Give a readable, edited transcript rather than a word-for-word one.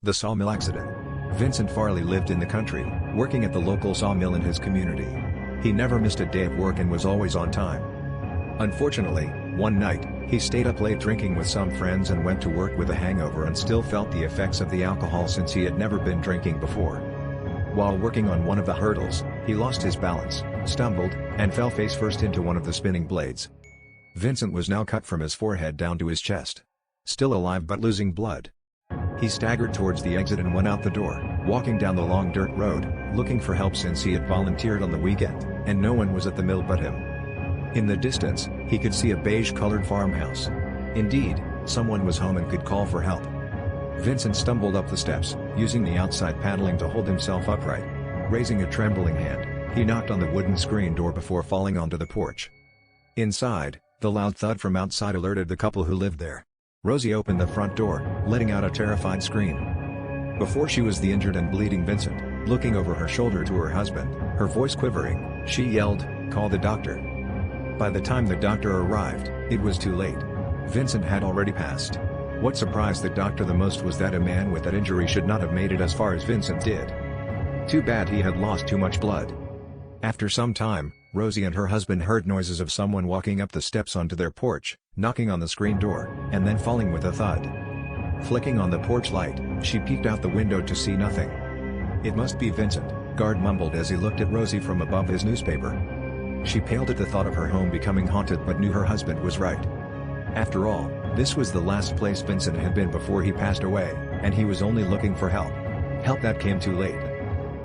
The Sawmill accident. Vincent Farley lived in the country, working at the local sawmill in his community. He never missed a day of work and was always on time. Unfortunately, one night, he stayed up late drinking with some friends and went to work with a hangover and still felt the effects of the alcohol since he had never been drinking before. While working on one of the hurdles, he lost his balance, stumbled, and fell face first into one of the spinning blades. Vincent was now cut from his forehead down to his chest. Still alive but losing blood. He staggered towards the exit and went out the door, walking down the long dirt road, looking for help since he had volunteered on the weekend, and no one was at the mill but him. In the distance, he could see a beige-colored farmhouse. Indeed, someone was home and could call for help. Vincent stumbled up the steps, using the outside paneling to hold himself upright. Raising a trembling hand, he knocked on the wooden screen door before falling onto the porch. Inside, the loud thud from outside alerted the couple who lived there. Rosie opened the front door, letting out a terrified scream. Before she was the injured and bleeding Vincent, looking over her shoulder to her husband, her voice quivering, she yelled, "Call the doctor." By the time the doctor arrived, it was too late. Vincent had already passed. What surprised the doctor the most was that a man with that injury should not have made it as far as Vincent did. Too bad he had lost too much blood. After some time, Rosie and her husband heard noises of someone walking up the steps onto their porch, knocking on the screen door, and then falling with a thud. Flicking on the porch light, she peeked out the window to see nothing. "It must be Vincent," Guard mumbled as he looked at Rosie from above his newspaper. She paled at the thought of her home becoming haunted but knew her husband was right. After all, this was the last place Vincent had been before he passed away, and he was only looking for help. Help that came too late.